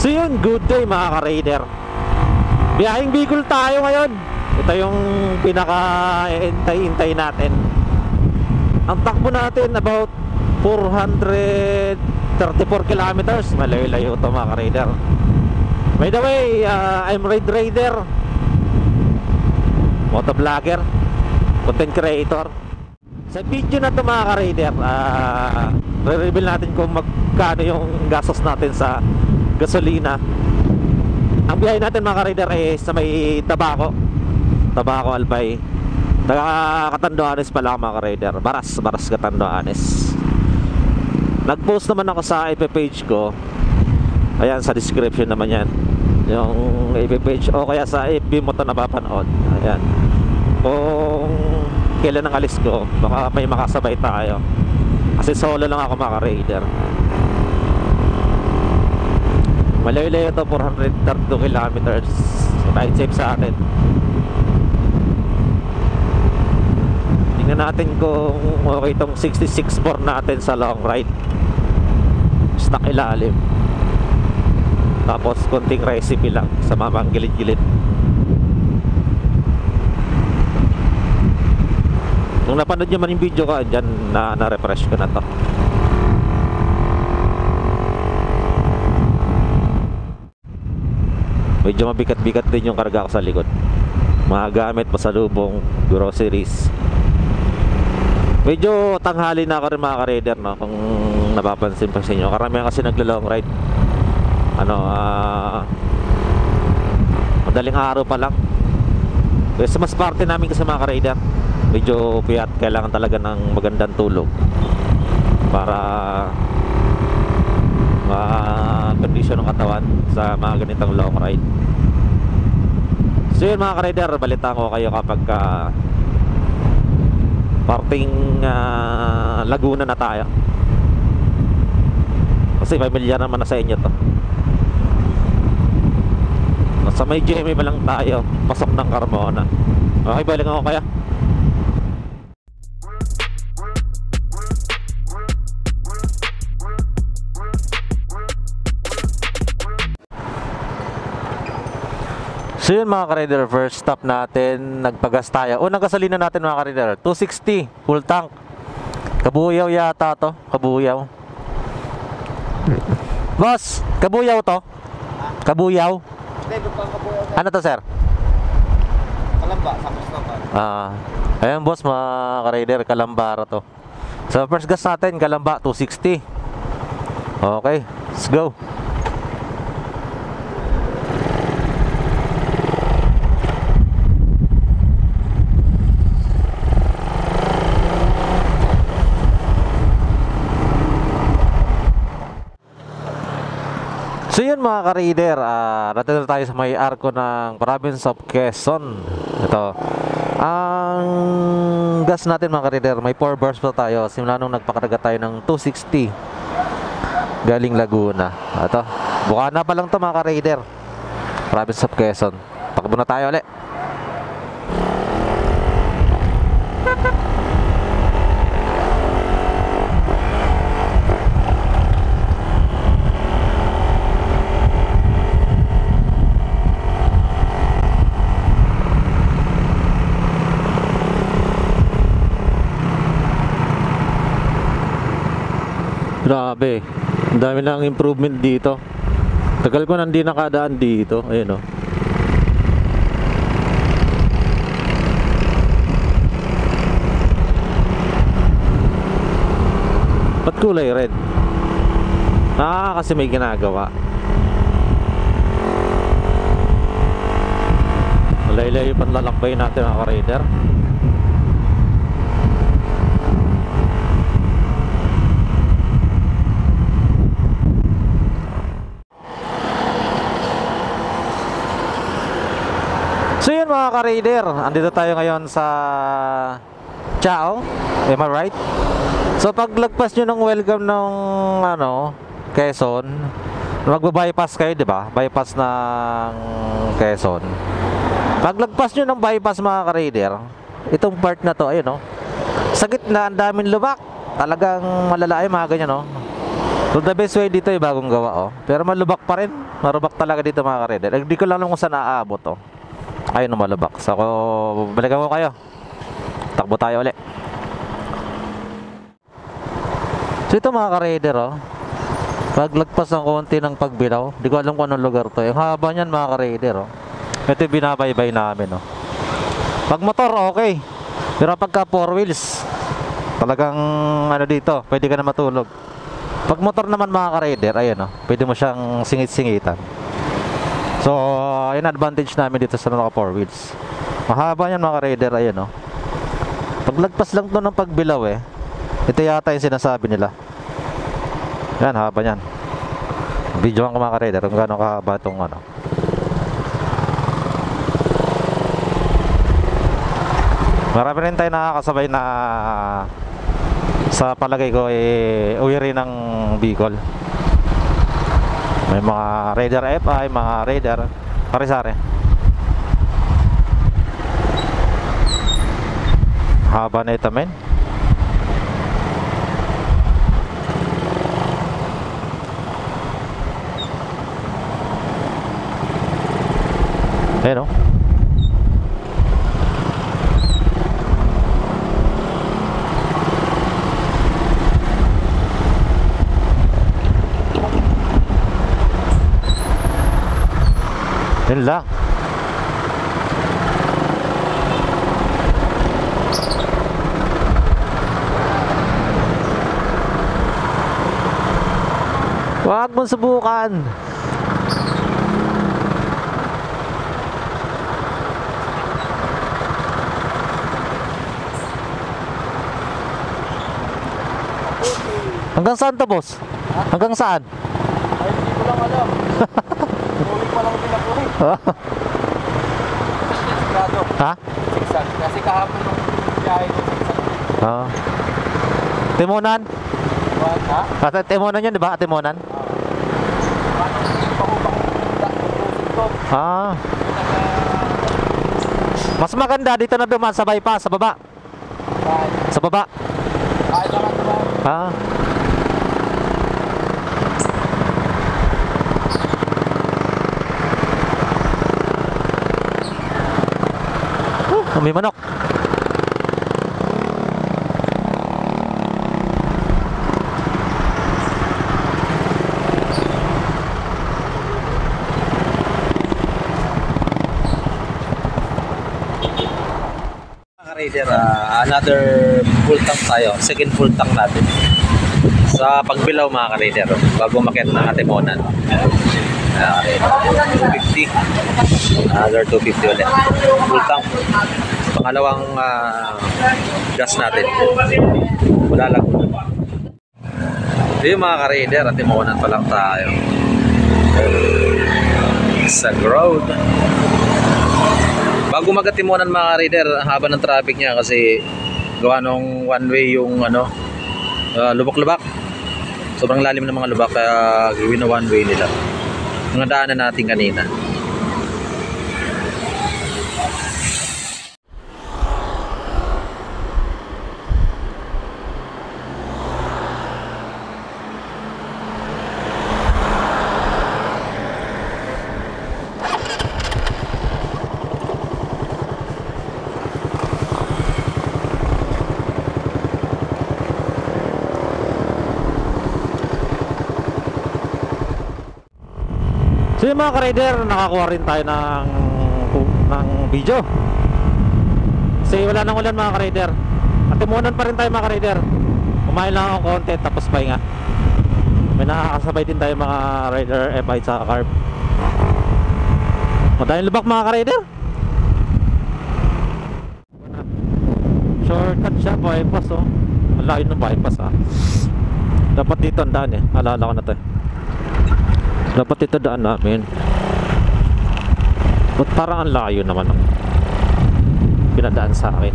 So yun, good day mga ka-raider. Biyaheng Bicol tayo ngayon. Ito yung pinaka-intay natin. Ang takbo natin about 434 kilometers. Malayo-layo ito mga ka-raider. By the way, I'm Raid Raider, motovlogger, content creator. Sa video na ito mga ka-raider, re-reveal natin kung magkano yung gastos natin sa gasolina. Ang biyahe natin mga ka-raider ay sa may Tabaco Albay, Catanduanes pala mga ka-raider. Baras Catanduanes. Nag-post naman ako sa FB page ko. Ayan, sa description naman yan yung FB page, o kaya sa FB mo ito napapanood. Ayan, kung kailan ang alis ko, baka may makasabay tayo kasi solo lang ako mga ka-raider. Malayo-layo ito, 432 kilometers. Ride safe sa atin. Tingnan natin kung okay itong 66.4 natin sa long ride. Stock ilalim, tapos konting recipe lang sa mamang gilid-gilid. Kung napanood nyo man yung video ko, dyan na-refresh ko na to. Medyo mabigat-bigat din yung karga ko sa likod. Mga gamit, pasalubong, groceries. Medyo tanghali na ako rin mga ka-raider, no? Kung napapansin pa sa inyo, karamihan kasi nagla-long ride. Madaling araw pa lang. Kasi mas parte namin kasi mga ka-raider, medyo piyat, kailangan talaga ng magandang tulog para ma-condition ng katawan sa mga ganitong long ride. So yun mga ka-raider, balitaan ko kayo kapag parting Laguna na tayo, kasi familiar naman na sa inyo to. Sa may GMA pa lang tayo, pasok ng Carmona. Okay, balik ako kaya. So yun mga ka-raider, first stop natin, nagpagas tayo. Unang gasolina natin mga ka-raider, 260 full tank. Kabuyaw yata to, kabuyaw. Boss, kabuyaw to? Kabuyaw? Ano to sir? Kalamba, sa Mustafa. Ayan boss mga ka-raider, Kalambara to. So first gas natin, Kalamba 260. Okay, let's go. So yun mga ka-raider, natala tayo sa may arko ng province of Quezon. Ito, ang gas natin mga ka-raider, may 4 bars pa tayo simula nung nagpakarga tayo ng 260 galing Laguna. Ito, Bukana pa lang to mga ka-raider, province of Quezon. Takbo na tayo ulit. Grabe, ang dami ng improvement dito. Tagal ko nang di nakadaan dito. Ayun o. Ba't kulay red? Kasi may ginagawa. Malay-layo panlalakbay natin mga ka-raider. So yun mga ka-raider, andito tayo ngayon sa Chao, am I right? So paglagpas nyo ng welcome ng Quezon, magbabypass kayo, di ba? Bypass ng Quezon. Paglagpas nyo ng bypass mga ka-raider, itong part na to, ayun Sa gitna, ang daming lubak. Talagang malala ay mga ganyan So the best way dito ay bagong gawa, oh. Pero malubak pa rin. Marubak talaga dito mga ka-rider. Hindi ko lang alam kung saan naaabot, oh. Ayun na malubak. So ako, balikan ko kayo. Takbo tayo ulit. So ito mga ka-rider, oh. Paglagpas ng konti ng Pagbilao, di ko alam kung anong lugar to. Yung haba niyan mga ka-rider, oh. Ito yung binabaybay namin, oh. Pag motor, okay. Pero pagka 4 wheels, talagang ano dito, pwede ka na matulog. Pag motor naman mga ka-rider, ayan, oh, pwede mo siyang singit-singitan. So, ayun advantage namin dito sa naka 4 wheels. Mahaba yan mga ka-rider, ayan, oh. Paglagpas lang to ng Pagbilao, eh. Ito yata yung sinasabi nila. Yan, haba yan. Videoan ko mga ka-rider kung gaano kahaba itong ano. Marami rin tayo nakakasabay na sa palagay ko uwi rin ng Bicol. May mga Raider FI, mga Raider Parisare. Haba na ito, men. Ayan, oh. Yun lang. Huwag mong subukan. Hanggang saan to, boss? Hanggang saan? Ay, hindi ko lang alam. Ulit pa lang pinapulit. Sigurado. Ha? Zigzag. Kasi kahapon nung biyahe ng zigzag. Oo. Timonan? What, ha? Kasi Timonan yun, di ba? Timonan? Paano hindi pa ko to? Ah. Mas maganda dito na dumaan sa bypass, sa baba. Sa baba. Ay, naman naman. Ah. May manok. Raider, another full tank tayo. Second full tank natin sa Pagbilao mga ka-Raider bago umakyat ng Atimonan. 250, another 250 ulit full tank. Pangalawang gas natin, wala lang. Ito yung mga ka-Raider, Atimonan pa lang tayo sa road. Bago mag-Atimonan mga ka-Raider, ang haba ng traffic niya kasi gawa nung one way yung ano, lubak-lubak. Sobrang lalim ng mga lubak kaya gawin na one way nila. Mga daanan natin kanina. So yung mga ka-rider, nakakuha rin tayo ng video. Kasi wala nang ulan mga ka-rider. Atimonan pa rin tayo mga ka-rider. Kumain lang ako konti tapos pahinga. May nakakasabay din tayo mga rider FI sa carb. Madaling lubak mga ka-rider. Shortcut siya, bypass, oh. Ang layo ng bypass, ah. Dapat dito ang daan, eh. Alala ko na to, eh. Dapat ito daan namin. But parang ang layo naman ang pinadaan sa akin.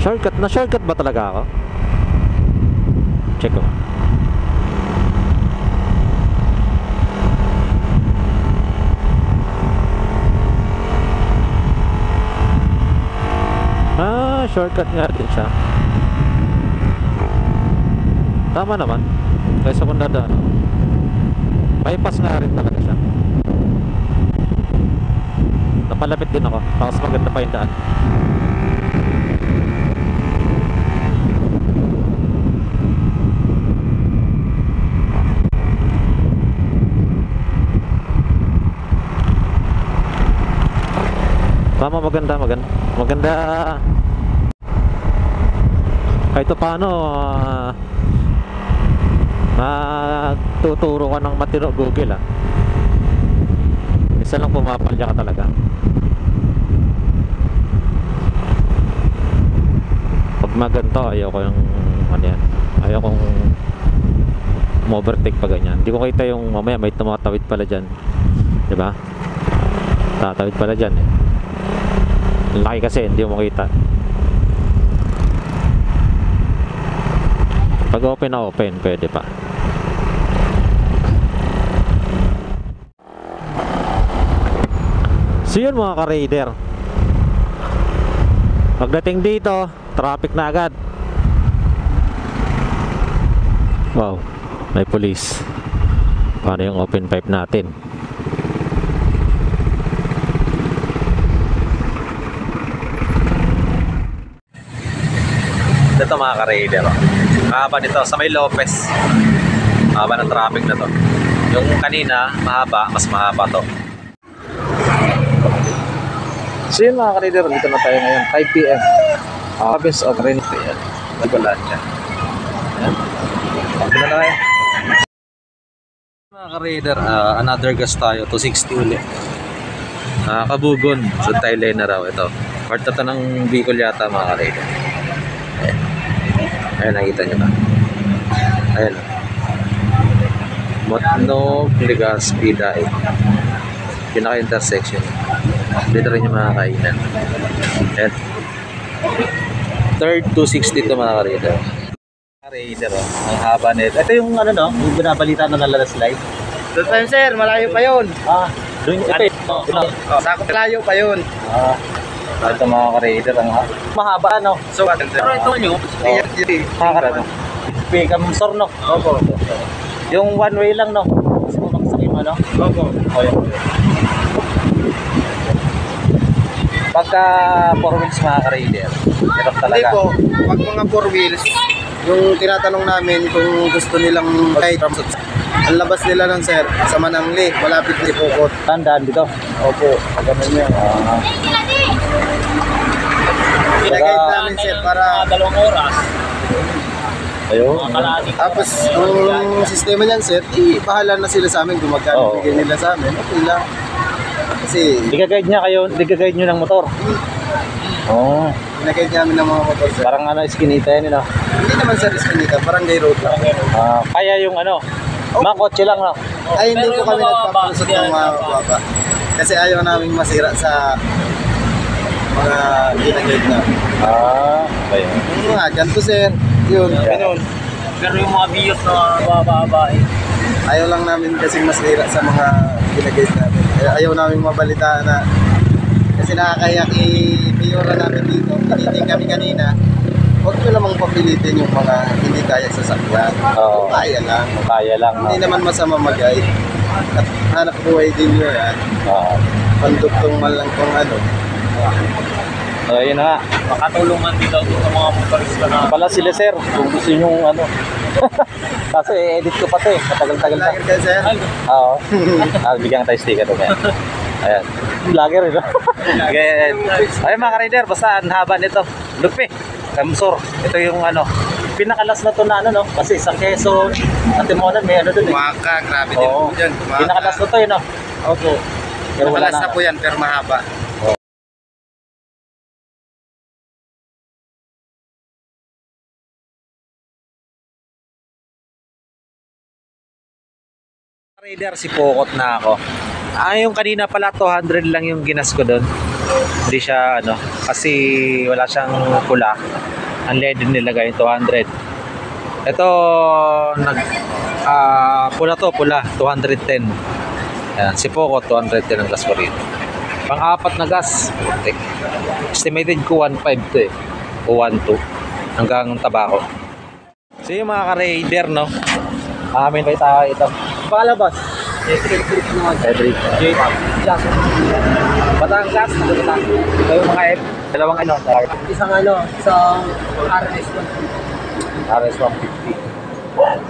Shortcut na, shortcut ba talaga ako? Check ko. shortcut nga din siya. Tama naman. Kaysa kung dadaan. Bypass nga rin talaga siya. Napalapit din ako. Tapos maganda pa yung daan. Tama, maganda kahit paano matuturo ka ng matino Google isa lang pumapalya ka talaga pag maganto ayoko yung ayokong overtake pa ganyan. Hindi ko kita yung mamaya may tumatawid pala dyan, diba? Tatawid pala dyan laki kasi hindi mo makita. Pag open na open pwede pa. So yun mga ka-raider, pagdating dito traffic na agad. Wow, may police. Paano yung open pipe natin? Ito mga ka-raider, mahaba nito sa may Lopez. Mahaba ng traffic na to. Yung kanina mahaba, mas mahaba to. So yun mga ka-raider, dito na tayo ngayon 5 PM Office of Rental. Nagbalaan niya. Pagka na tayo mga ka-raider, another gas tayo, 260 ulit. Kabugon, so Thailand na raw ito. Part na to ng Bicol yata mga ka-raider. Ayan, nakita nyo ba? Ayan. Motnog, Legazpi, Daig. Pinaka-intersection. Dito rin yung mga kainan. Ayan. Third 260 ito mga ka-raider. Raider, ang haba nito. Ito yung ano no? Yung binabalita na nalala slide. Doon pa yun, sir. Malayo pa yun. Doon ito. Sakop malayo pa yun. Ito mga ka-raider, ang mahaba ano? So, pero ito nyo. Makakara no? Picam no? Opo. Yung one way lang no? Kasi kung makasakit mo no? Opo. Pagka 4 wheels mga ka-raider, hirap Hindi talaga. po. Pag mga 4 wheels, yung tinatanong namin kung gusto nilang kahit ang labas nila ng sir, sa Manangli, malapit ni Pukot. Tandaan dito. Opo. Ganun yun. Pinag-guide namin sir para 2 oras. Ayun. tapos yung sistema niyan sir, bahala na sila sa amin kung magkano Oo. bigay nila sa amin. Okay lang. Kasi Liga-guide niya kayo, liga-guide nyo ng motor. Oo. pinag-guide namin ng mga motor sir. Parang ano, iskinita yan no? Hindi naman sir iskinita, barangay road lang. Kaya yung ano, mga kotse lang no? Ay hindi Pero po kami yung mga nagpapalusot ng mga baba. Kasi ayaw namin masira sa mga ginagayad na. Ayun. Yung mga ganito sir, yun. Ganun. Pero yung mga bios na bababa Ayaw lang namin kasi masira sa mga ginagayad namin. Ayaw namin mabalitaan na kasi nakakahiya i-piyora namin dito. Piniting kami kanina. Huwag nyo namang papilitin yung mga hindi kaya sasakyan. Oo. Kaya lang. Kaya lang no? Hindi naman masama mag-guide. At hanap buhay din nyo yan. Pandugtong man lang kung ano. So ayun na nga. makatulungan dito sa mga motorista na Pala sila sir, kung gusto nyo ano. Kasi edit ko pa to eh, matagal-tagal na. Vlogger kayo sir? Oo. Bigyan tayo sticker to ngayon. Ayan. Vlogger eh no? Okay. Ayun mga ka-rider, basta ang haba nito. Lupi, Kamsor. Ito yung ano, pinakalas na to na ano no? Kasi sa Quezon, Antimonan may ano dun eh. Maka, grabe din Oo. po dyan. Pinakalas na to yun no? Opo. Pero wala Makalas na. na po yan, pero mahaba. Rider, si Pokot na ako. Yung kanina pala 200 lang yung ginas ko doon. Hindi siya ano, kasi wala siyang pula. Ang LED nilagay 200. Ito pula 210. Ayan, si Pokot 210 ang gas ko rito. Pang-apat na gas. Estimated ko 1.5 to eh. o 1-2 hanggang Tabaco. So yung mga ka-raider, no? Amin ba tayo ito? Palabas. Trip naman. Cedric. Jason. Batangas. Ito yung mga dalawang ano. Isang RS RS-150.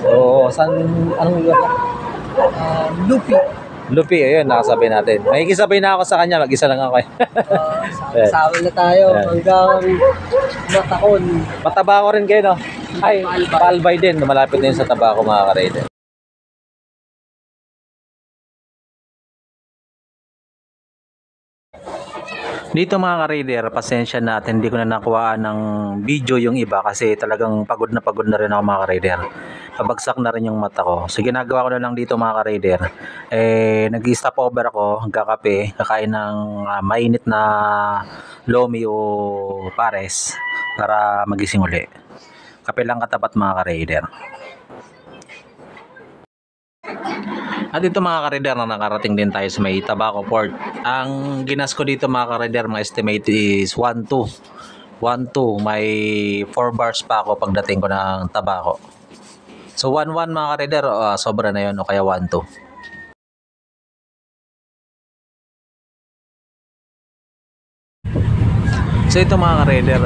So, anong lugar ka? Lupi. Lupi, ayun, nakasabay natin. Makikisabay na ako sa kanya, mag-isa lang ako. Sama na tayo hanggang Matakon. Matabako rin kayo, no? Ay, Paalbay din. Malapit din sa Tabaco, mga ka-raider. Dito mga ka-raider, pasensya natin, hindi ko na nakuha ng video yung iba kasi talagang pagod na rin ako mga ka-raider. Pabagsak na rin yung mata ko. So ginagawa ko na lang dito mga ka-raider. Nag-stop over ako, kakape, kakain ng mainit na lomi o pares para magising uli. Kape lang katapat mga ka-raider. At dito mga ka-raider, na nakarating din tayo sa may Tabaco Port. Ang ginas ko dito mga ka-raider, mga estimate is 1-2. 1-2, may 4 bars pa ako pagdating ko ng Tabaco. So 1-1 mga ka-raider, sobra na yun o kaya 1-2. So ito mga ka-raider,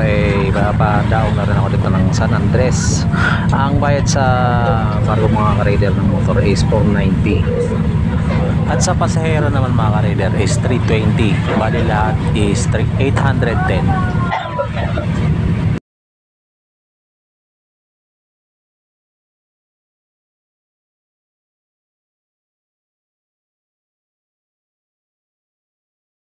papadaong na rin ako dito ng San Andres. Ang bayad sa cargo mga ka-raider ng motor is 490. At sa pasahero naman mga ka-raider is 320. Bali lahat is 810.